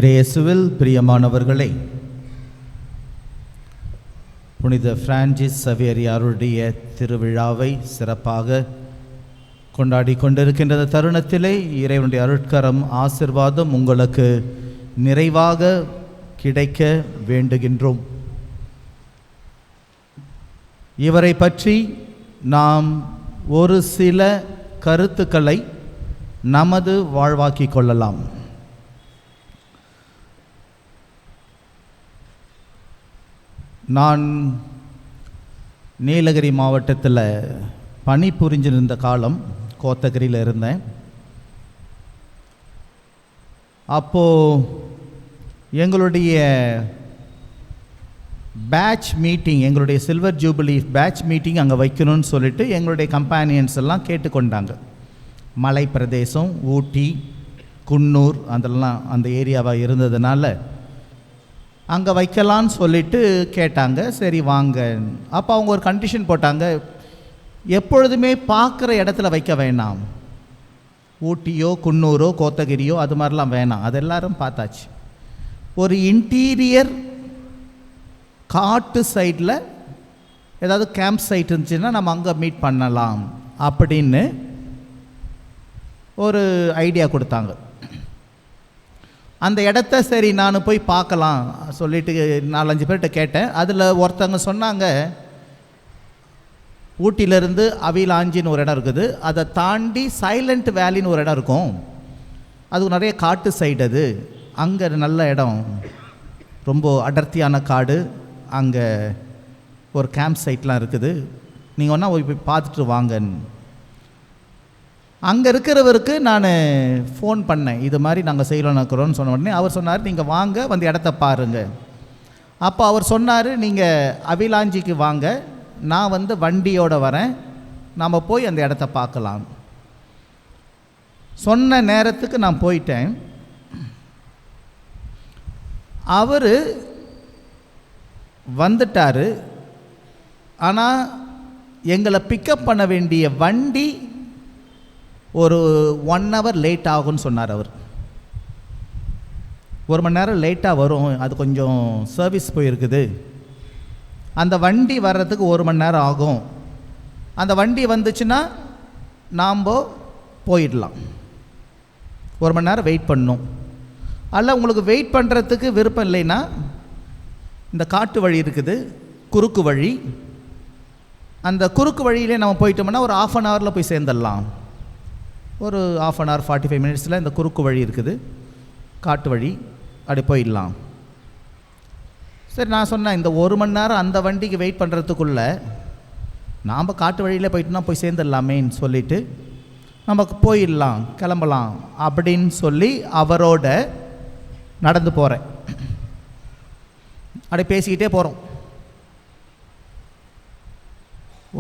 இயேசுவில் பிரியமானவர்களே, புனித பிரான்சிஸ் சவேரியாருடைய திருவிழாவை சிறப்பாக கொண்டாடி கொண்டிருக்கின்ற தருணத்திலே இறைவனுடைய அருட்கரம் ஆசீர்வாதம் உங்களுக்கு நிறைவாக கிடைக்க வேண்டுகின்றோம். இவரை பற்றி நாம் ஒரு சில கருத்துக்களை நமது வாழ்வாக்கிக் கொள்ளலாம். நான் நீலகிரி மாவட்டத்தில் பணி புரிஞ்சிருந்த காலம் கோத்தகிரியில் இருந்தேன். அப்போது எங்களுடைய பேட்ச் மீட்டிங், எங்களுடைய சில்வர் ஜூபிலி பேட்ச் மீட்டிங் அங்கே வைக்கணும்னு சொல்லிட்டு எங்களுடைய கம்பேனியன்ஸ் எல்லாம் கேட்டுக்கொண்டாங்க. மலை பிரதேசம், ஊட்டி, குன்னூர் அதெல்லாம் அந்த ஏரியாவாக இருந்ததுனால அங்கே வைக்கலான்னு சொல்லிட்டு கேட்டாங்க. சரி வாங்க. அப்போ அவங்க ஒரு கண்டிஷன் போட்டாங்க, எப்பொழுதுமே பார்க்குற இடத்துல வைக்க வேணாம், ஊட்டியோ குன்னூரோ கோத்தகிரியோ அது மாதிரிலாம் வேணாம், அது எல்லாரும் பார்த்தாச்சு. ஒரு இன்டீரியர் காட்டு சைடில் ஏதாவது கேம்ப் சைட் இருந்துச்சுன்னா நம்ம அங்கே மீட் பண்ணலாம் அப்படின்னு ஒரு ஐடியா கொடுத்தாங்க. அந்த இடத்த சரி நான் போய் பார்க்கலாம் சொல்லிட்டு 4-5 பேர்கிட்ட கேட்டேன். அதில் ஒருத்தவங்க சொன்னாங்க, ஊட்டியிலேருந்து அவிலாஞ்சின்னு ஒரு இடம் இருக்குது, அதை தாண்டி சைலண்ட் வேலின்னு ஒரு இடம் இருக்கும், அது நிறைய காட்டு சைடு, அது அங்கே நல்ல இடம், ரொம்ப அடர்த்தியான காடு, அங்கே ஒரு கேம்ப் சைட்லாம் இருக்குது, நீங்கள் ஒன்றா போய் பார்த்துட்டு வாங்கன்னு. அங்கே இருக்கிறவருக்கு நான் ஃபோன் பண்ணேன், இது மாதிரி நாங்கள் செய்யலாம் இருக்கிறோன்னு சொன்ன உடனே அவர் சொன்னார், நீங்கள் வாங்க வந்து இடத்த பாருங்கள். அப்போ அவர் சொன்னார், நீங்கள் அவிலாஞ்சிக்கு வாங்க, நான் வந்து வண்டியோடு வரேன், நாம் போய் அந்த இடத்த பார்க்கலாம். சொன்ன நேரத்துக்கு நான் போயிட்டேன். அவர் வந்துட்டார். ஆனால் எங்களை பிக்கப் பண்ண வேண்டிய வண்டி ஒரு 1 hour லேட் ஆகும்னு சொன்னார். அவர் 1 மணி நேரம் லேட்டாக வரும், அது கொஞ்சம் சர்வீஸ் போயிருக்குது, அந்த வண்டி வர்றதுக்கு 1 மணி நேரம் ஆகும், அந்த வண்டி வந்துச்சுன்னா நாம் போயிடலாம், 1 மணி நேரம் வெயிட் பண்ணணும். அல்ல உங்களுக்கு வெயிட் பண்ணுறதுக்கு விருப்பம் இல்லைன்னா இந்த காட்டு வழி இருக்குது, குறுக்கு வழி, அந்த குறுக்கு வழியிலே நம்ம போயிட்டோம்னா ஒரு 1/2 hour போய் சேர்ந்துடலாம். ஒரு 1/2 hour 45 minutes இந்த குறுக்கு வழி இருக்குது, காட்டு வழி, அப்படி போயிடலாம். சரி, நான் சொன்னேன், இந்த 1 மணி நேரம் அந்த வண்டிக்கு வெயிட் பண்ணுறதுக்குள்ளே நாம் காட்டு வழியில் போயிட்டோம்னா போய் சேர்ந்துடலாமேன்னு சொல்லிவிட்டு நமக்கு போயிடலாம், கிளம்பலாம் அப்படின்னு சொல்லி அவரோட நடந்து போகிறேன். அப்படி பேசிக்கிட்டே போகிறோம்.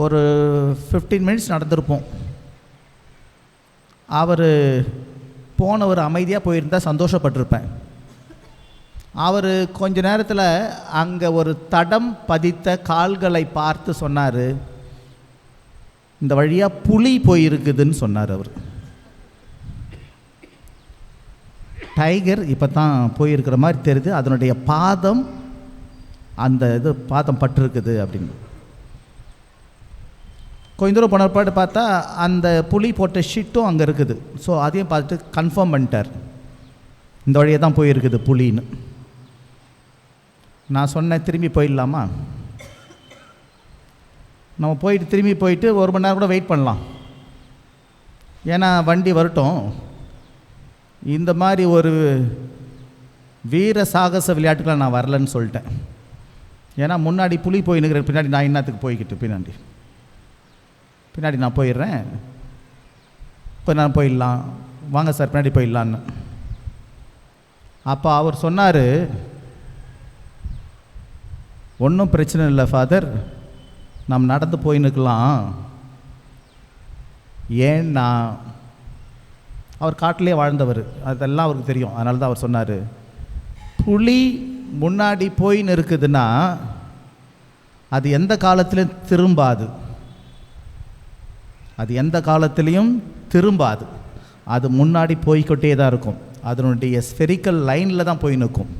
ஒரு 15 minutes நடந்திருப்போம். அவர் போனவர் அமைதியாக போயிருந்தால் சந்தோஷப்பட்டிருப்பேன். அவர் கொஞ்ச நேரத்தில் அங்கே ஒரு தடம் பதித்த கால்களை பார்த்து சொன்னார், இந்த வழியாக புலி போயிருக்குதுன்னு சொன்னார். அவர் டைகர் இப்போ தான் போயிருக்கிற மாதிரி தெரியுது, அதனுடைய பாதம், அந்த இது பாதம் பட்டிருக்குது அப்படின்னு. கொஞ்ச தூரம் போன பாட்டு பார்த்தா அந்த புலி போட்ட ஷீட்டும் அங்கே இருக்குது. ஸோ அதையும் பார்த்துட்டு கன்ஃபார்ம் பண்ணிட்டார், இந்த வழியை தான் போயிருக்குது புலின்னு. நான் சொன்னேன், திரும்பி போயிடலாமா, நம்ம போயிட்டு திரும்பி போயிட்டு 1 மணி நேரம் கூட வெயிட் பண்ணலாம், ஏன்னா வண்டி வரட்டும். இந்த மாதிரி ஒரு வீர சாகச விளையாட்டுக்கெலாம் நான் வரலன்னு சொல்லிட்டேன். ஏன்னா முன்னாடி புலி போயின்னுக்கிற, பின்னாடி நான் என்னத்துக்கு போய்கிட்டு, பின்னாடி நான் போயிடுறேன், கொஞ்ச நேரம் போயிடலாம், வாங்க சார் பின்னாடி போயிடலான்னு. அப்போ அவர் சொன்னார், ஒன்றும் பிரச்சனை இல்லை ஃபாதர், நம்ம நடந்து போயின்னுக்கலாம். ஏன்னா அவர் காட்டிலே வாழ்ந்தவர், அதெல்லாம் அவருக்கு தெரியும். அதனால தான் அவர் சொன்னார், புலி முன்னாடி போயின்னு இருக்குதுன்னா அது எந்த காலத்திலும் திரும்பாது, அது எந்த காலத்திலையும் திரும்பாது, அது முன்னாடி போய்கிட்டே தான் இருக்கும். அதனுடைய ஸ்பெரிக்கல் லைனில் தான் போய் நிற்கும்.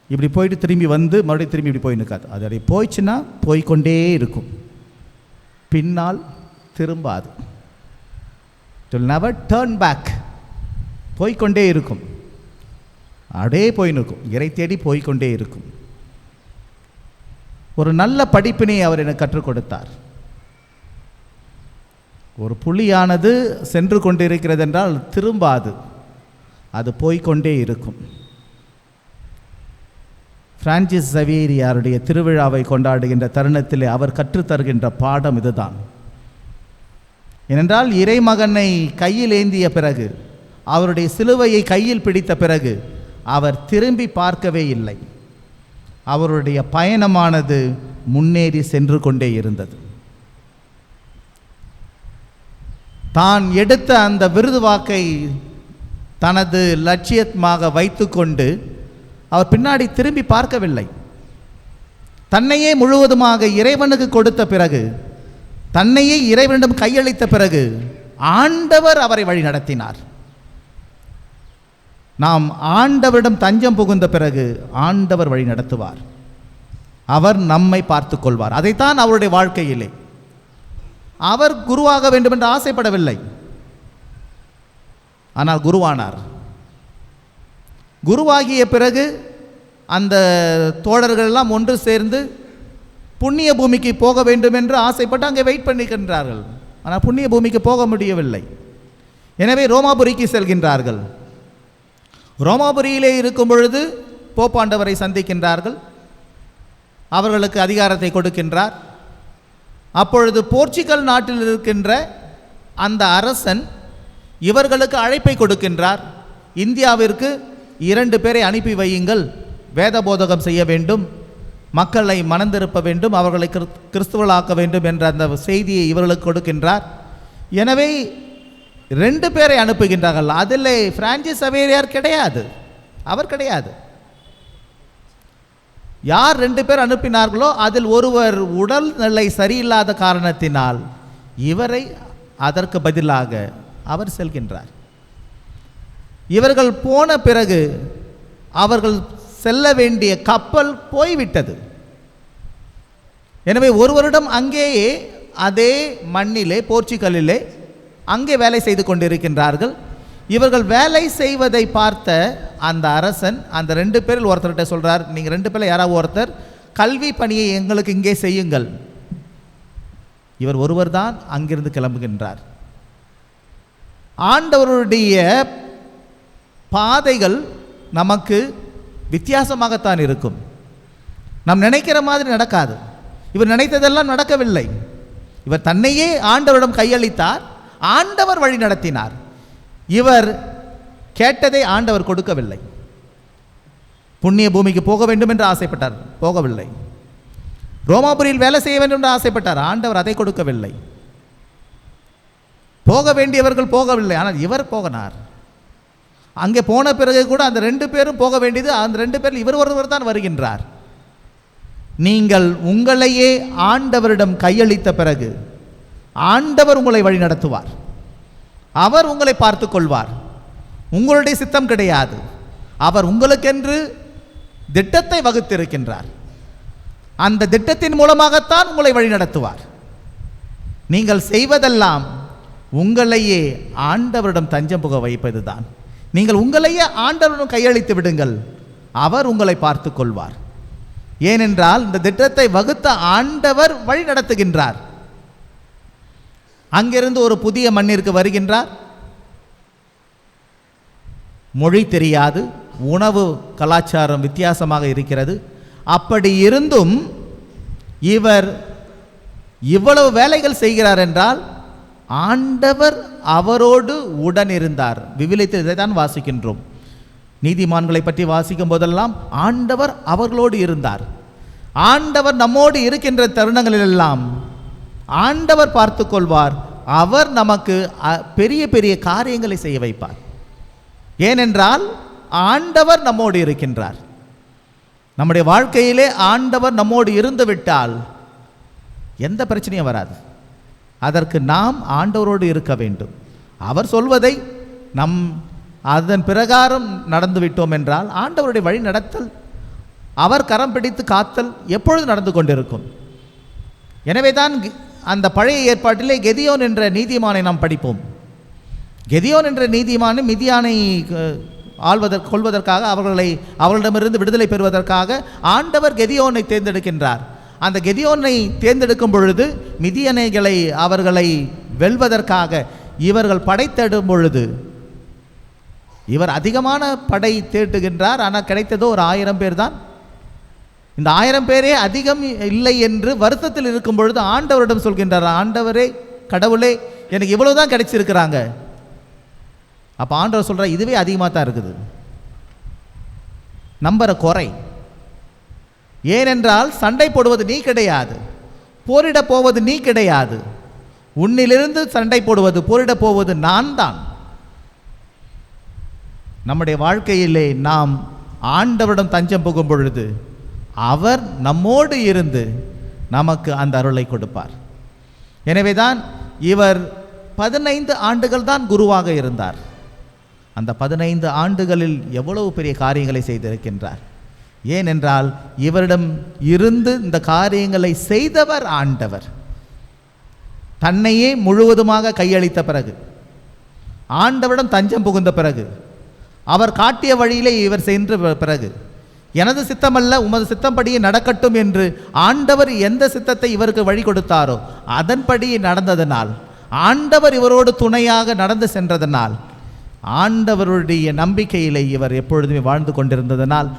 இப்படி போயிட்டு திரும்பி வந்து மறுபடியும் திரும்பி இப்படி போய் நிற்காது. அது அப்படி போயிடுச்சுன்னா போய்கொண்டே இருக்கும், பின்னால் திரும்பாது. It will never turn back. போய்கொண்டே இருக்கும், அப்படியே போய் நிற்கும், இறை தேடி போய்கொண்டே இருக்கும். ஒரு நல்ல படிப்பினை அவர் எனக்கு கற்றுக் கொடுத்தார். ஒரு புலியானது சென்று கொண்டிருக்கிறது என்றால் திரும்பாது, அது போய்கொண்டே இருக்கும். பிரான்சிஸ் சவேரியாருடைய திருவிழாவை கொண்டாடுகின்ற தருணத்திலே அவர் கற்றுத்தருகின்ற பாடம் இதுதான். ஏனென்றால் இறைமகனை கையில் ஏந்திய பிறகு, அவருடைய சிலுவையை கையில் பிடித்த பிறகு அவர் திரும்பி பார்க்கவே இல்லை. அவருடைய பயணமானது முன்னேறி சென்று கொண்டே இருந்தது. தான் எடுத்த அந்த விருது வாக்கை தனது லட்சியமாக வைத்துக்கொண்டு அவர் பின்னாடி திரும்பி பார்க்கவில்லை. தன்னையே முழுவதுமாக இறைவனுக்கு கொடுத்த பிறகு, தன்னையே இறைவனிடம் கையளித்த பிறகு ஆண்டவர் அவரை வழி நடத்தினார். நாம் ஆண்டவரிடம் தஞ்சம் புகுந்த பிறகு ஆண்டவர் வழி நடத்துவார். அவர் நம்மை பார்த்து கொள்வார். அதைத்தான் அவருடைய வாழ்க்கையிலே அவர் குருவாக வேண்டும் என்று ஆசைப்படவில்லை, ஆனால் குருவானார். குருவாகிய பிறகு அந்த தோழர்கள் எல்லாம் ஒன்று சேர்ந்து புண்ணிய பூமிக்கு போக வேண்டும் என்று ஆசைப்பட்டு அங்கே வெயிட் பண்ணிக்கின்றார்கள். ஆனால் புண்ணிய பூமிக்கு போக முடியவில்லை. எனவே ரோமாபுரிக்கு செல்கின்றார்கள். ரோமாபுரியிலே இருக்கும் பொழுது போப்பாண்டவரை சந்திக்கின்றார்கள். அவர்களுக்கு அதிகாரத்தை கொடுக்கின்றார். அப்பொழுது போர்ச்சுகல் நாட்டில் இருக்கின்ற அந்த அரசன் இவர்களுக்கு அழைப்பை கொடுக்கின்றார். இந்தியாவிற்கு 2 பேரை அனுப்பி வையுங்கள், வேத போதகம் செய்ய வேண்டும், மக்களை மனந்திருப்ப வேண்டும், அவர்களை கிறிஸ்துவளாக்க வேண்டும் என்ற அந்த செய்தியை இவர்களுக்கு கொடுக்கின்றார். எனவே 2 பேரை அனுப்புகின்றார்கள். அதில் பிரான்சிஸ் சவேரியார் கிடையாது, அவர் கிடையாது. யார் 2 பேர் அனுப்பினார்களோ அதில் ஒருவர் உடல் நிலை சரியில்லாத காரணத்தினால் இவரை அதற்கு பதிலாக அவர் செல்கின்றார். இவர்கள் போன பிறகு அவர்கள் செல்ல வேண்டிய கப்பல் போய்விட்டது. எனவே ஒரு வருடம் அங்கேயே அதே மண்ணிலே போர்ச்சுகலிலே அங்கே வேலை செய்து கொண்டிருக்கின்றார்கள். இவர்கள் வேலை செய்வதை பார்த்த அந்த அரசன் அந்த 2 பேரில் ஒருத்தர்கிட்ட சொல்கிறார், நீங்கள் 2 பேரில் யாராவது ஒருத்தர் கல்வி பணியை எங்களுக்கு இங்கே செய்யுங்கள். இவர் ஒருவர் தான் அங்கிருந்து கிளம்புகின்றார். ஆண்டவருடைய பாதைகள் நமக்கு வித்தியாசமாகத்தான் இருக்கும். நாம் நினைக்கிற மாதிரி நடக்காது. இவர் நினைத்ததெல்லாம் நடக்கவில்லை. இவர் தன்னையே ஆண்டவரிடம் கையளித்தார், ஆண்டவர் வழி நடத்தினார். இவர் கேட்டதை ஆண்டவர் கொடுக்கவில்லை. புண்ணிய பூமிக்கு போக வேண்டும் என்று ஆசைப்பட்டார், போகவில்லை. ரோமாபுரியில் வேலை செய்ய வேண்டும் என்று ஆசைப்பட்டார், ஆண்டவர் அதை கொடுக்கவில்லை. போக வேண்டியவர்கள் போகவில்லை, ஆனால் இவர் போகினார். அங்கே போன பிறகு கூட அந்த 2 பேரும் போக வேண்டியது, அந்த 2 பேரில் இவர் ஒருவர் தான் வருகின்றார். நீங்கள் உங்களையே ஆண்டவரிடம் கையளித்த பிறகு ஆண்டவர் உங்களை வழி நடத்துவார். அவர் உங்களை பார்த்து கொள்வார். உங்களுடைய சித்தம் கிடையாது. அவர் உங்களுக்கென்று திட்டத்தை வகுத்திருக்கின்றார். அந்த திட்டத்தின் மூலமாகத்தான் உங்களை வழி நடத்துவார். நீங்கள் செய்வதெல்லாம் உங்களையே ஆண்டவரிடம் தஞ்சம் புக வைப்பதுதான். நீங்கள் உங்களையே ஆண்டவரிடம் கையளித்து விடுங்கள், அவர் உங்களை பார்த்து கொள்வார். ஏனென்றால் இந்த திட்டத்தை வகுத்த ஆண்டவர் வழி நடத்துகின்றார். அங்கிருந்து ஒரு புதிய மண்ணிற்கு வருகின்றார். மொழி தெரியாது, உணவு கலாச்சாரம் வித்தியாசமாக இருக்கிறது. அப்படி இருந்தும் இவர் இவ்வளவு வேலைகள் செய்கிறார் என்றால் ஆண்டவர் அவரோடு உடன் இருந்தார். விவிலியத்தில் இதைத்தான் வாசிக்கின்றோம். நீதிமான்களை பற்றி வாசிக்கும் போதெல்லாம் ஆண்டவர் அவர்களோடு இருந்தார். ஆண்டவர் நம்மோடு இருக்கின்ற தருணங்களிலெல்லாம் ஆண்டவர் பார்த்து கொள்வார். அவர் நமக்கு பெரிய பெரிய காரியங்களை செய்ய வைப்பார். ஏனென்றால் ஆண்டவர் நம்மோடு இருக்கின்றார். நம்முடைய வாழ்க்கையிலே ஆண்டவர் நம்மோடு இருந்து விட்டால் எந்த பிரச்சனையும் வராது. அதற்கு நாம் ஆண்டவரோடு இருக்க வேண்டும். அவர் சொல்வதை நம் அதன் பிரகாரம் நடந்து விட்டோம் என்றால் ஆண்டவருடைய வழி நடத்தல், அவர் கரம் பிடித்து காத்தல் எப்பொழுது நடந்து கொண்டிருக்கும். எனவே தான் அந்த பழைய ஏற்பாட்டிலே கெதியோன் என்ற நீதிமானை நாம் படிப்போம். கெதியோன் என்ற நீதிமான் மிதியானை கொள்வதற்காக அவர்களிடமிருந்து விடுதலை பெறுவதற்காக ஆண்டவர் கெதியோனை தேர்ந்தெடுக்கின்றார். அந்த கெதியோனை தேர்ந்தெடுக்கும் பொழுது மிதியனைகளை அவர்களை வெல்வதற்காக இவர்கள் படைத்தெடும் பொழுது இவர் அதிகமான படை தேட்டுகின்றார். ஆனால் கிடைத்ததோ ஒரு 1000 பேர் தான். இந்த 1000 பேரே அதிகம் இல்லை என்று வருத்தத்தில் இருக்கும் பொழுது ஆண்டவரிடம் சொல்கின்றார், ஆண்டவரே கடவுளே எனக்கு இவ்வளவுதான் கிடைச்சிருக்கிறாங்க. அப்போ ஆண்டவர் சொல்கிறார், இதுவே அதிகமாக தான் இருக்குது, நம்பரை குறை. ஏனென்றால் சண்டை போடுவது நீ கிடையாது, போரிட போவது நீ கிடையாது, உன்னிலிருந்து சண்டை போடுவது போரிட போவது நான் தான். நம்முடைய வாழ்க்கையிலே நாம் ஆண்டவரிடம் தஞ்சம் புகும் பொழுது அவர் நம்மோடு இருந்து நமக்கு அந்த அருளை கொடுப்பார். எனவே தான் இவர் 15 ஆண்டுகள் தான் குருவாக இருந்தார். அந்த 15 ஆண்டுகளில் எவ்வளவு பெரிய காரியங்களை செய்திருக்கின்றார். ஏனென்றால் இவரிடம் இருந்து இந்த காரியங்களை செய்தவர் ஆண்டவர். தன்னையே முழுவதுமாக கையளித்த பிறகு, ஆண்டவரிடம் தஞ்சம் புகுந்த பிறகு, அவர் காட்டிய வழியிலே இவர் சென்ற பிறகு, எனது சித்தமல்ல உமது சித்தம்படியே நடக்கட்டும் என்று ஆண்டவர் எந்த சித்தத்தை இவருக்கு வழி கொடுத்தாரோ அதன்படி நடந்ததனால், ஆண்டவர் இவரோடு துணையாக நடந்து சென்றதனால், ஆண்டவருடைய நம்பிக்கையிலே இவர் எப்பொழுதுமே வாழ்ந்து கொண்டிருந்ததனால்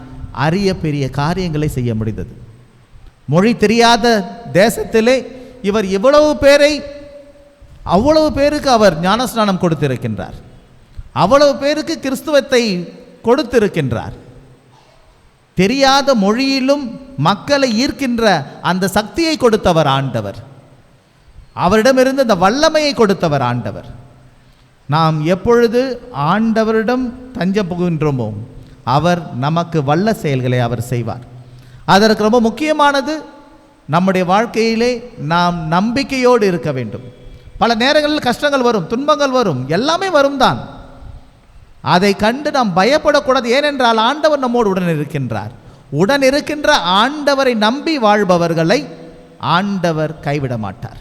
அரிய பெரிய காரியங்களை செய்ய முடிந்தது. மொழி தெரியாத தேசத்திலே இவர் அவ்வளவு பேருக்கு அவர் ஞானஸ்நானம் கொடுத்திருக்கின்றார். அவ்வளவு பேருக்கு கிறிஸ்துவத்தை கொடுத்திருக்கின்றார். தெரியாத மொழியிலும் மக்களை ஈர்க்கின்ற அந்த சக்தியை கொடுத்தவர் ஆண்டவர். அவரிடமிருந்து அந்த வல்லமையை கொடுத்தவர் ஆண்டவர். நாம் எப்பொழுது ஆண்டவரிடம் தஞ்சம் புகின்றோமோ அவர் நமக்கு வல்ல செயல்களை அவர் செய்வார். அதற்கு ரொம்ப முக்கியமானது நம்முடைய வாழ்க்கையிலே நாம் நம்பிக்கையோடு இருக்க வேண்டும். பல நேரங்களில் கஷ்டங்கள் வரும், துன்பங்கள் வரும், எல்லாமே வரும் தான். அதை கண்டு நாம் பயப்படக்கூடாது. ஏனென்றால் ஆண்டவர் நம்மோடு உடன் இருக்கின்றார். உடன் இருக்கின்ற ஆண்டவரை நம்பி வாழ்பவர்களை ஆண்டவர் கைவிட மாட்டார்,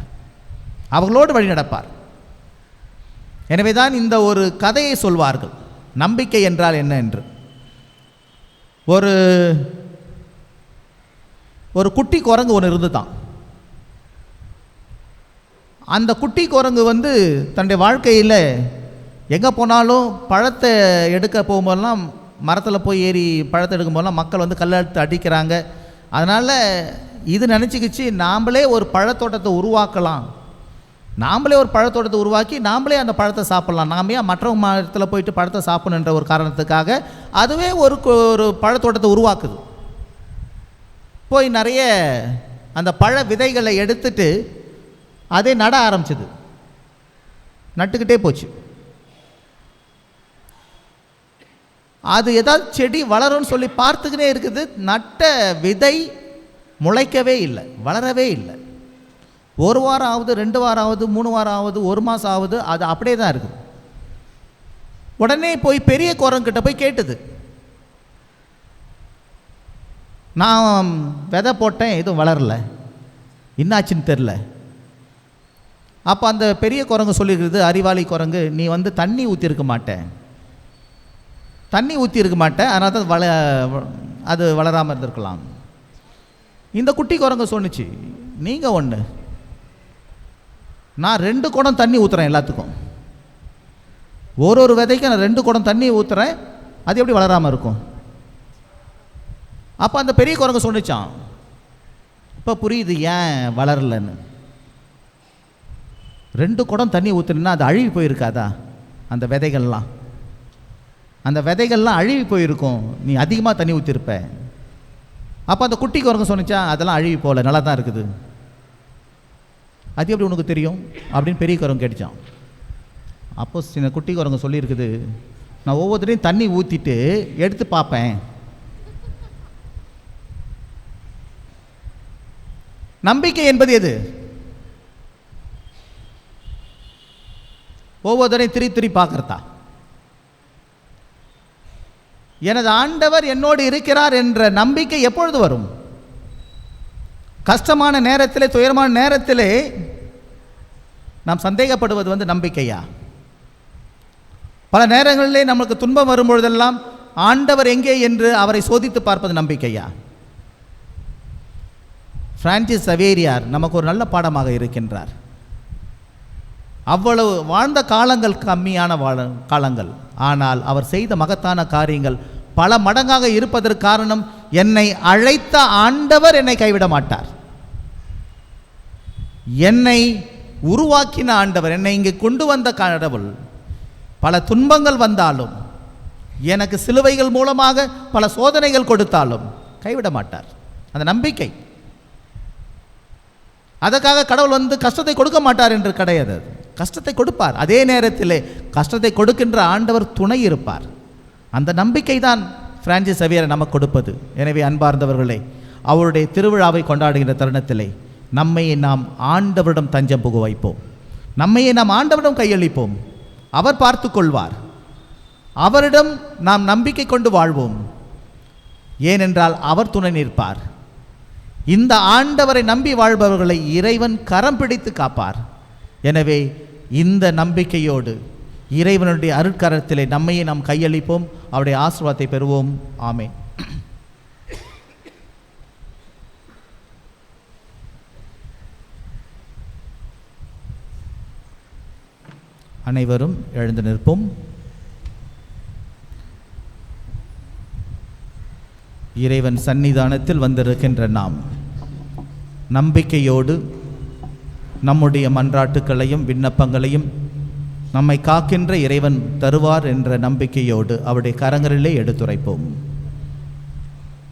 அவர்களோடு வழி நடப்பார். எனவே தான் இந்த ஒரு கதையை சொல்வார்கள், நம்பிக்கை என்றால் என்ன என்று. ஒரு குட்டி குரங்கு ஒன்று இருந்து தான். அந்த குட்டி குரங்கு தன்னுடைய வாழ்க்கையில் எங்கே போனாலும் பழத்தை எடுக்க போகும்போதெல்லாம், மரத்தில் போய் ஏறி பழத்தை எடுக்கும் போதெல்லாம் மக்கள் கல்லெடுத்து அடிக்கிறாங்க. அதனால் இது நினச்சிக்கிச்சு, நாம்ளே ஒரு பழத்தோட்டத்தை உருவாக்கலாம், நாம்ளே ஒரு பழத்தோட்டத்தை உருவாக்கி நாம்ளே அந்த பழத்தை சாப்பிட்லாம், நாம் ஏன் மற்றவங்க மரத்தில் போயிட்டு பழத்தை சாப்பிடணுன்ற ஒரு காரணத்துக்காக அதுவே ஒரு பழத்தோட்டத்தை உருவாக்குது. போய் நிறைய அந்த பழ விதைகளை எடுத்துட்டு அதே நட ஆரம்பிச்சது. நட்டுக்கிட்டே போச்சு. அது ஏதாவது செடி வளரும்னு சொல்லி பார்த்துக்கினே இருக்குது. நட்ட விதை முளைக்கவே இல்லை, வளரவே இல்லை. 1 வாரம் ஆகுது, 2 வாரம் ஆகுது, 3 வாரம் ஆகுது, 1 மாதம் ஆகுது, அது அப்படியே தான் இருக்குது. உடனே போய் பெரிய குரங்கிட்ட போய் கேட்டுது, நான் விதை போட்டேன், எதுவும் வளரல, என்னாச்சுன்னு தெரில. அப்போ அந்த பெரிய குரங்கு சொல்லியிருக்குது, அறிவாளி குரங்கு, நீ தண்ணி ஊற்றிருக்க மாட்டேன், அதனால தான் அது வளராமல் இருந்திருக்கலாம். இந்த குட்டி குரங்கு சொன்னிச்சு, நீங்கள் ஒன்று, நான் 2 குடம் தண்ணி ஊற்றுறேன் எல்லாத்துக்கும், ஒரு விதைக்கு நான் 2 குடம் தண்ணி ஊற்றுறேன், அது எப்படி வளராமல் இருக்கும்? அப்போ அந்த பெரிய குரங்கு சொன்னிச்சான், இப்போ புரியுது ஏன் வளரலன்னு. 2 குடம் தண்ணி ஊற்றுனா அது அழுகி போயிருக்காதா? அந்த விதைகள்லாம் அழுகி போயிருக்கும், நீ அதிகமாக தண்ணி ஊற்றிருப்ப. அப்போ அந்த குட்டி குரங்கு சொன்னிச்சா, அதெல்லாம் அழுகி போகல, நல்லா தான் இருக்குது. அது எப்படி உனக்கு தெரியும் அப்படின்னு பெரிய குரங்கு கேட்டுச்சான். அப்போ சின்ன குட்டி குரங்கு சொல்லியிருக்குது, நான் ஒவ்வொருத்தரையும் தண்ணி ஊற்றிட்டு எடுத்து பார்ப்பேன். நம்பிக்கை என்பது எது? ஒவ்வொருத்தரையும் திருப்பி பார்க்கறதா? எனது ஆண்டவர் என்னோடு இருக்கிறார் என்ற நம்பிக்கை எப்பொழுது வரும்? கஷ்டமான நேரத்திலே, துயரமான நேரத்திலே நாம் சந்தேகப்படுவது நம்பிக்கையா? பல நேரங்களிலே நமக்கு துன்பம் வரும்பொழுதெல்லாம் ஆண்டவர் எங்கே என்று அவரை சோதித்து பார்ப்பது நம்பிக்கையா? பிரான்சிஸ் சவேரியார் நமக்கு ஒரு நல்ல பாடமாக இருக்கின்றார். அவ்வளவு வாழ்ந்த காலங்கள் கம்மியான காலங்கள், ஆனால் அவர் செய்த மகத்தான காரியங்கள் பல மடங்காக இருப்பதற்கு காரணம், என்னை அழைத்த ஆண்டவர் என்னை கைவிட மாட்டார். என்னை உருவாக்கின ஆண்டவர், என்னை இங்கே கொண்டு வந்த கடவுள், பல துன்பங்கள் வந்தாலும், எனக்கு சிலுவைகள் மூலமாக பல சோதனைகள் கொடுத்தாலும் கைவிட மாட்டார். அந்த நம்பிக்கை. அதற்காக கடவுள் கஷ்டத்தை கொடுக்க மாட்டார் என்று கிடையாது. கஷ்டத்தை கொடுப்பார். அதே நேரத்தில் கஷ்டத்தை கொடுக்கின்ற ஆண்டவர் துணை இருப்பார். அந்த நம்பிக்கை தான் பிரான்சிஸ் சவேரியார் நமக்கு கொடுப்பது. எனவே அன்பார்ந்தவர்களே, அவருடைய திருவிழாவை கொண்டாடுகின்ற தருணத்திலே நம்மையே நாம் ஆண்டவரிடம் தஞ்சம் புக வைப்போம். நம்மையே நாம் ஆண்டவரிடம் கையளிப்போம். அவர் பார்த்து கொள்வார். அவரிடம் நாம் நம்பிக்கை கொண்டு வாழ்வோம். ஏனென்றால் அவர் துணை நிற்பார். இந்த ஆண்டவரை நம்பி வாழ்பவர்களை இறைவன் கரம் பிடித்து காப்பார். எனவே இந்த நம்பிக்கையோடு இறைவனுடைய அருட்கரத்திலே நம்மையே நாம் கையளிப்போம். அவருடைய ஆசீர்வாதத்தை பெறுவோம். ஆமென். அனைவரும் எழுந்து நிற்போம். இறைவன் சன்னிதானத்தில் வந்திருக்கின்ற நாம் நம்பிக்கையோடு நம்முடைய மன்றாட்டுக்களையும் விண்ணப்பங்களையும் நம்மை காக்கின்ற இறைவன் தருவார் என்ற நம்பிக்கையோடு அவருடைய கரங்களிலே எடுத்துரைப்போம்.